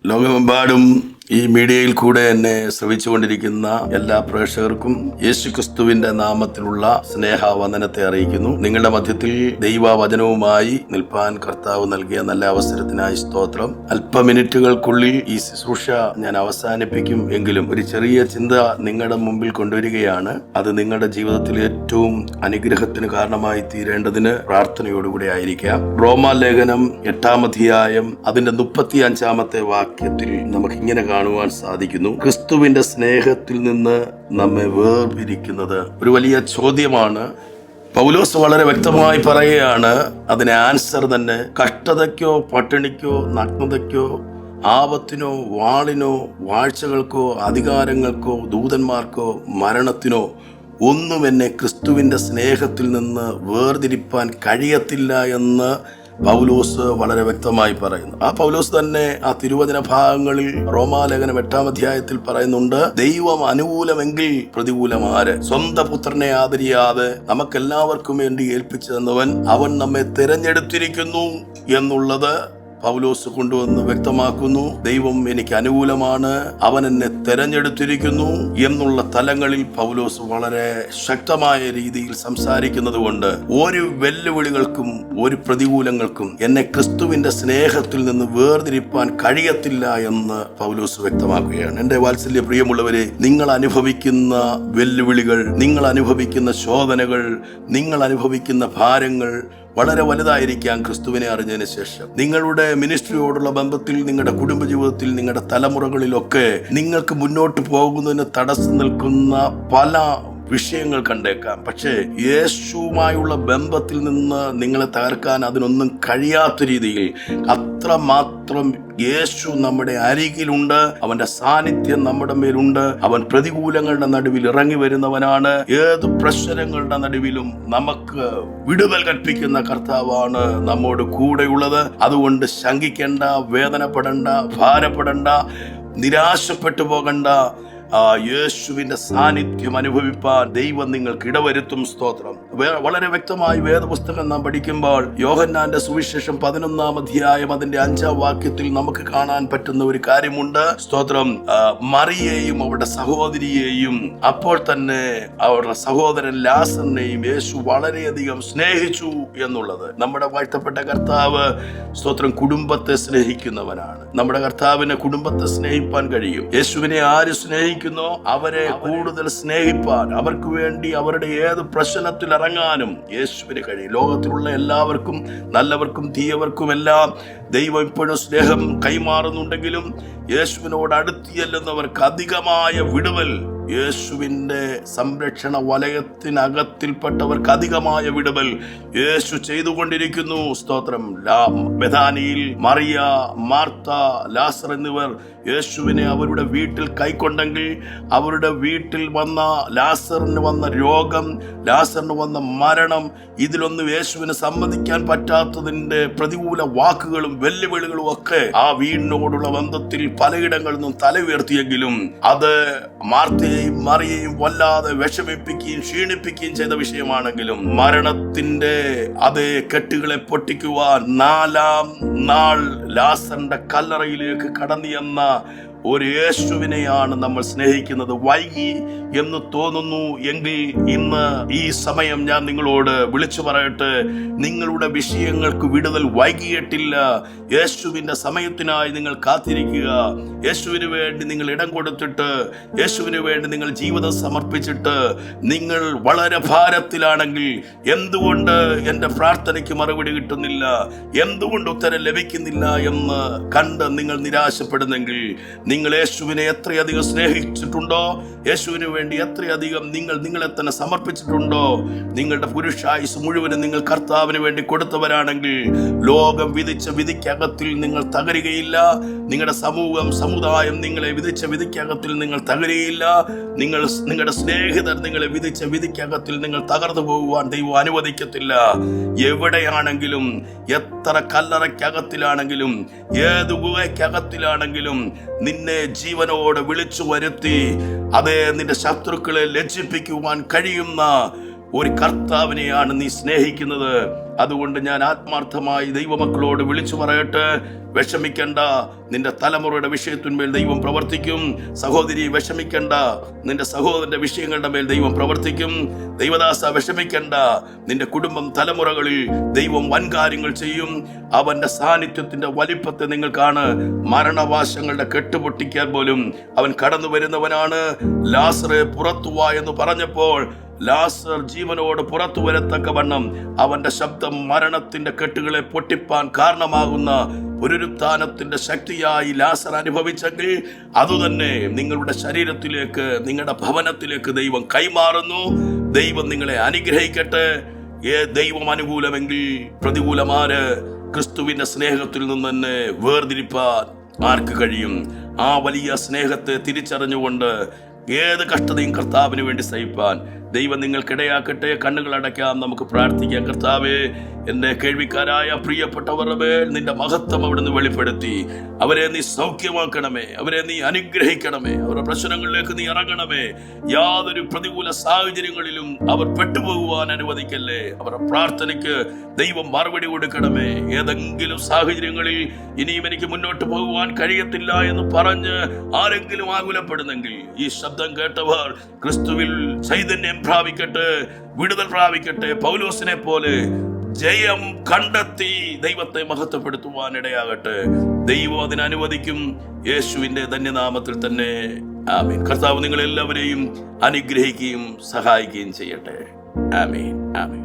ലോകമെമ്പാടും ഈ മീഡിയയിൽ കൂടെ എന്നെ ശ്രവിച്ചുകൊണ്ടിരിക്കുന്ന എല്ലാ പ്രേക്ഷകർക്കും യേശുക്രിസ്തുവിന്റെ നാമത്തിലുള്ള സ്നേഹവന്ദനത്തെ അറിയിക്കുന്നു. നിങ്ങളുടെ മധ്യത്തിൽ ദൈവവചനവുമായി നിൽപ്പാൻ കർത്താവ് നൽകിയ നല്ല അവസരത്തിനായി സ്തോത്രം. അല്പ മിനിറ്റുകൾക്കുള്ളിൽ ഈ ശുശ്രൂഷ ഞാൻ അവസാനിപ്പിക്കും. എങ്കിലും ഒരു ചെറിയ ചിന്ത നിങ്ങളുടെ മുമ്പിൽ കൊണ്ടുവരികയാണ്. അത് നിങ്ങളുടെ ജീവിതത്തിൽ ഏറ്റവും അനുഗ്രഹത്തിന് കാരണമായി തീരേണ്ടതിന് പ്രാർത്ഥനയോടുകൂടി ആയിരിക്കാം. റോമാലേഖനം 8-ാം അധ്യായം അതിന്റെ 35-ാമത്തെ വാക്യത്തിൽ നമുക്ക് ഇങ്ങനെ കാണുവാൻ സാധിക്കുന്നു. ക്രിസ്തുവിന്റെ സ്നേഹത്തിൽ നിന്ന് നമ്മെ വേർപിരിക്കുന്നത് ഒരു വലിയ ചോദ്യമാണ്. പൗലോസ് വളരെ വ്യക്തമായി പറയുകയാണ്. അതിന് ആൻസർ തന്നെ കഷ്ടതയ്ക്കോ പട്ടിണിക്കോ നഗ്നതയ്ക്കോ ആപത്തിനോ വാളിനോ വാഴ്ചകൾക്കോ അധികാരങ്ങൾക്കോ ദൂതന്മാർക്കോ മരണത്തിനോ ഒന്നും എന്നെ ക്രിസ്തുവിന്റെ സ്നേഹത്തിൽ നിന്ന് വേർതിരിപ്പാൻ കഴിയത്തില്ല എന്ന് പൗലോസ് വളരെ വ്യക്തമായി പറയുന്നു. ആ പൗലോസ് തന്നെ ആ തിരുവചന ഭാഗങ്ങളിൽ റോമാലേഖനം 8-ാം അധ്യായത്തിൽ പറയുന്നുണ്ട്, ദൈവം അനുകൂലമെങ്കിൽ പ്രതികൂലമാര്. സ്വന്തം പുത്രനെ ആദരിയാതെ നമുക്കെല്ലാവർക്കും വേണ്ടി ഏൽപ്പിച്ചു തന്നവൻ അവൻ നമ്മെ തിരഞ്ഞെടുത്തിരിക്കുന്നു എന്നുള്ളത് പൗലോസ് കൊണ്ടുവന്ന് വ്യക്തമാക്കുന്നു. ദൈവം എനിക്ക് അനുകൂലമാണ്, അവൻ എന്നെ തെരഞ്ഞെടുത്തിരിക്കുന്നു എന്നുള്ള തലങ്ങളിൽ പൗലോസ് വളരെ ശക്തമായ രീതിയിൽ സംസാരിക്കുന്നത് കൊണ്ട് ഒരു വെല്ലുവിളികൾക്കും ഒരു പ്രതികൂലങ്ങൾക്കും എന്നെ ക്രിസ്തുവിന്റെ സ്നേഹത്തിൽ നിന്ന് വേർതിരിപ്പാൻ കഴിയത്തില്ല എന്ന് പൗലോസ് വ്യക്തമാക്കുകയാണ്. എന്റെ വാത്സല്യ പ്രിയമുള്ളവരെ, നിങ്ങൾ അനുഭവിക്കുന്ന വെല്ലുവിളികൾ, നിങ്ങൾ അനുഭവിക്കുന്ന ശോധനകൾ, നിങ്ങൾ അനുഭവിക്കുന്ന ഭാരങ്ങൾ വളരെ വലുതായിരിക്കാം. ക്രിസ്തുവിനെ അറിഞ്ഞതിന് ശേഷം നിങ്ങളുടെ മിനിസ്ട്രിയോടുള്ള ബന്ധത്തിൽ, നിങ്ങളുടെ കുടുംബജീവിതത്തിൽ, നിങ്ങളുടെ തലമുറകളിലൊക്കെ നിങ്ങൾക്ക് മുന്നോട്ട് പോകുന്നതിന് തടസ്സം നിൽക്കുന്ന പല വിഷയങ്ങൾ കണ്ടേക്കാം. പക്ഷേ യേശുവുമായുള്ള ബന്ധത്തിൽ നിന്ന് നിങ്ങളെ തകർക്കാൻ അതിനൊന്നും കഴിയാത്ത രീതിയിൽ അത്രമാത്രം യേശു നമ്മുടെ അരികിലുണ്ട്. അവന്റെ സാന്നിധ്യം നമ്മുടെ മേലുണ്ട്. അവൻ പ്രതികൂലങ്ങളുടെ നടുവിൽ ഇറങ്ങി വരുന്നവനാണ്. ഏത് പ്രശ്നങ്ങളുടെ നടുവിലും നമുക്ക് വിടുതൽ കൽപ്പിക്കുന്ന കർത്താവാണ് നമ്മോട് കൂടെയുള്ളത്. അതുകൊണ്ട് ശങ്കിക്കേണ്ട, വേദനപ്പെടേണ്ട, ഭാരപ്പെടേണ്ട, നിരാശപ്പെട്ടു പോകണ്ട. യേശുവിന്റെ സാന്നിധ്യം അനുഭവിപ്പാൻ ദൈവം നിങ്ങൾക്ക് ഇടവരുത്തും. സ്തോത്രം. വളരെ വ്യക്തമായി വേദപുസ്തകം നാം പഠിക്കുമ്പോൾ യോഹന്നാന്റെ സുവിശേഷം 11-ാം അധ്യായം അതിന്റെ 5-ാം വാക്യത്തിൽ നമുക്ക് കാണാൻ പറ്റുന്ന ഒരു കാര്യമുണ്ട്. സ്തോത്രം. മറിയെയും അവരുടെ സഹോദരിയെയും അപ്പോൾ തന്നെ അവരുടെ സഹോദരൻ ലാസറിനെയും യേശു വളരെയധികം സ്നേഹിച്ചു എന്നുള്ളത്. നമ്മുടെ വാഴ്ത്തപ്പെട്ട കർത്താവ് സ്തോത്രം കുടുംബത്തെ സ്നേഹിക്കുന്നവനാണ്. നമ്മുടെ കർത്താവിന് കുടുംബത്തെ സ്നേഹിപ്പാൻ കഴിയും. യേശുവിനെ ആര് സ്നേഹിക്കുന്നോ അവരെ കൂടുതൽ സ്നേഹിപ്പാൻ, അവർക്ക് വേണ്ടി അവരുടെ ഏത് പ്രശ്നത്തിൽ ഇറങ്ങാനും യേശുവിന് കഴിയും. ലോകത്തിലുള്ള എല്ലാവർക്കും, നല്ലവർക്കും തീയവർക്കും എല്ലാം ദൈവം ഇപ്പോഴും സ്നേഹം കൈമാറുന്നുണ്ടെങ്കിലും യേശുവിനോട് അടുത്ത് ചെല്ലുന്നവർക്ക് അധികമായ വിടുതൽ, യേശുവിന്റെ സംരക്ഷണ വലയത്തിനകത്തിൽപ്പെട്ടവർക്ക് അധികമായ വിടുതൽ യേശു ചെയ്തുകൊണ്ടിരിക്കുന്നു. സ്തോത്രം. ബെഥാനിയിൽ മറിയ, മാർത്ത, ലാസർ എന്നിവർ യേശുവിനെ അവരുടെ വീട്ടിൽ കൈക്കൊണ്ടെങ്കിൽ അവരുടെ വീട്ടിൽ വന്ന ലാസറിന് വന്ന രോഗം, ലാസറിന് വന്ന മരണം, ഇതിലൊന്നും യേശുവിന് സമ്മതിക്കാൻ പറ്റാത്തതിന്റെ പ്രതികൂല വാക്കുകളും വെല്ലുവിളികളും ഒക്കെ ആ വീടിനോടുള്ള ബന്ധത്തിൽ പലയിടങ്ങളിൽ നിന്നും തല ഉയർത്തിയെങ്കിലും അത് മാർത്തയെയും മറിയെയും വല്ലാതെ വിഷമിപ്പിക്കുകയും ക്ഷീണിപ്പിക്കുകയും ചെയ്ത വിഷയമാണെങ്കിലും മരണത്തിന്റെ അതേ കെട്ടുകളെ പൊട്ടിക്കുവാൻ 4-ാം നാൾ ലാസറിന്റെ കല്ലറയിലേക്ക് കടന്നു ചെന്ന ഒരു യേശുവിനെയാണ് നമ്മൾ സ്നേഹിക്കുന്നത്. വൈകി എന്ന് തോന്നുന്നു എങ്കിൽ ഇന്ന് ഈ സമയം ഞാൻ നിങ്ങളോട് വിളിച്ചു പറയട്ടെ, നിങ്ങളുടെ വിഷയങ്ങൾക്ക് വിടുതൽ വൈകിയിട്ടില്ല. യേശുവിന്റെ സമയത്തിനായി നിങ്ങൾ കാത്തിരിക്കുക. യേശുവിന് വേണ്ടി നിങ്ങൾ ഇടം കൊടുത്തിട്ട്, യേശുവിന് വേണ്ടി നിങ്ങൾ ജീവിതം സമർപ്പിച്ചിട്ട്, നിങ്ങൾ വളരെ ഭാരത്തിലാണെങ്കിൽ എന്തുകൊണ്ട് എൻ്റെ പ്രാർത്ഥനയ്ക്ക് മറുപടി കിട്ടുന്നില്ല, എന്തുകൊണ്ട് ഉത്തരം ലഭിക്കുന്നില്ല എന്ന് കണ്ട് നിങ്ങൾ നിരാശപ്പെടുന്നെങ്കിൽ, നിങ്ങൾ യേശുവിനെ എത്രയധികം സ്നേഹിച്ചിട്ടുണ്ടോ, യേശുവിന് വേണ്ടി എത്രയധികം നിങ്ങൾ നിങ്ങളെ തന്നെ സമർപ്പിച്ചിട്ടുണ്ടോ, നിങ്ങളുടെ പുരുഷായുസ് മുഴുവനും നിങ്ങൾ കർത്താവിന് വേണ്ടി കൊടുത്തവരാണെങ്കിൽ ലോകം വിധിച്ച വിധിക്കകത്തിൽ നിങ്ങൾ തകരുകയില്ല. നിങ്ങളുടെ സമൂഹം, സമുദായം നിങ്ങളെ വിധിച്ച വിധിക്കകത്തിൽ നിങ്ങൾ തകരുകയില്ല. നിങ്ങളുടെ സ്നേഹിതർ നിങ്ങളെ വിധിച്ച വിധിക്കകത്തിൽ നിങ്ങൾ തകർന്നു പോകുവാൻ ദൈവം അനുവദിക്കത്തില്ല. എവിടെയാണെങ്കിലും, എത്ര കല്ലറയ്ക്കകത്തിലാണെങ്കിലും, ഏത് ഗുഹയ്ക്കകത്തിലാണെങ്കിലും നിന്നെ ജീവനോടെ വിളിച്ചു വരുത്തി അതേ നിന്റെ ശത്രുക്കളെ ലജ്ജിപ്പിക്കുവാൻ കഴിയുന്ന ഒരു കർത്താവിനെയാണ് നീ സ്നേഹിക്കുന്നത്. അതുകൊണ്ട് ഞാൻ ആത്മാർത്ഥമായി ദൈവമക്കളോട് വിളിച്ചു പറയട്ടെ, വിഷമിക്കണ്ട, നിന്റെ തലമുറയുടെ വിഷയത്തിന്മേൽ ദൈവം പ്രവർത്തിക്കും. സഹോദരി വിഷമിക്കണ്ട, നിന്റെ സഹോദരന്റെ വിഷയങ്ങളുടെ മേൽ ദൈവം പ്രവർത്തിക്കും. ദൈവദാസ വിഷമിക്കണ്ട, നിന്റെ കുടുംബം തലമുറകളിൽ ദൈവം വൻകാര്യങ്ങൾ ചെയ്യും. അവന്റെ സാന്നിധ്യത്തിന്റെ വലിപ്പത്തെ നിങ്ങൾ കാണ്. മരണവാശങ്ങളുടെ കെട്ടുപൊട്ടിക്കാൻ പോലും അവൻ കടന്നു വരുന്നവനാണ്. ലാസറെ പുറത്തുവാ എന്ന് പറഞ്ഞപ്പോൾ ലാസർ ജീവനോട് പുറത്തു വരത്തക്കവണ്ണം അവന്റെ ശബ്ദം മരണത്തിന്റെ കെട്ടുകളെ പൊട്ടിപ്പാൻ കാരണമാകുന്ന പുനരുത്ഥാനത്തിന്റെ ശക്തിയായി ലാസർ അനുഭവിച്ചെങ്കിൽ അതുതന്നെ നിങ്ങളുടെ ശരീരത്തിലേക്ക്, നിങ്ങളുടെ ഭവനത്തിലേക്ക് ദൈവം കൈമാറുന്നു. ദൈവം നിങ്ങളെ അനുഗ്രഹിക്കട്ടെ. ദൈവം അനുകൂലമെങ്കിൽ പ്രതികൂലമാര്? ക്രിസ്തുവിന്റെ സ്നേഹത്തിൽ നിന്ന് തന്നെ വേർതിരിപ്പാൻ ആർക്ക് കഴിയും? ആ വലിയ സ്നേഹത്തെ തിരിച്ചറിഞ്ഞുകൊണ്ട് ഏത് കഷ്ടതയും കർത്താവിന് വേണ്ടി സഹിപ്പാൻ ദൈവം നിങ്ങൾക്കിടയാക്കട്ടെ. കണ്ണുകൾ അടയ്ക്കാം, നമുക്ക് പ്രാർത്ഥിക്കാം. കർത്താവേ, എന്റെ കേൾവിക്കാരായ പ്രിയപ്പെട്ടവരുടെ മേൽ നിന്റെ മഹത്വം അവിടുന്ന് വെളിപ്പെടുത്തി അവരെ നീ സൗഖ്യമാക്കണമേ, അവരെ നീ അനുഗ്രഹിക്കണമേ, അവരുടെ പ്രശ്നങ്ങളിലേക്ക് നീ ഇറങ്ങണമേ. യാതൊരു പ്രതികൂല സാഹചര്യങ്ങളിലും അവർ പെട്ടുപോകുവാൻ അനുവദിക്കല്ലേ. അവരുടെ പ്രാർത്ഥനയ്ക്ക് ദൈവം മറുപടി കൊടുക്കണമേ. ഏതെങ്കിലും സാഹചര്യങ്ങളിൽ ഇനിയും എനിക്ക് മുന്നോട്ട് പോകുവാൻ കഴിയത്തില്ല എന്ന് പറഞ്ഞ് ആരെങ്കിലും ആകുലപ്പെടുന്നെങ്കിൽ ഈ ശബ്ദം കേട്ടവർ ക്രിസ്തുവിൽ ചൈതന്യം പ്രാപിക്കട്ടെ, വിടുതൽ പ്രാപിക്കട്ടെ. പൗലോസിനെ പോലെ ജയം കണ്ടെത്തി ദൈവത്തെ മഹത്വപ്പെടുത്തുവാൻ ഇടയാകട്ടെ. ദൈവം അതിനനുവദിക്കും. യേശുവിന്റെ ധന്യനാമത്തിൽ തന്നെ ആമേൻ. കർത്താവ് നിങ്ങളെല്ലാവരെയും അനുഗ്രഹിക്കുകയും സഹായിക്കുകയും ചെയ്യട്ടെ. ആമേൻ, ആമേൻ.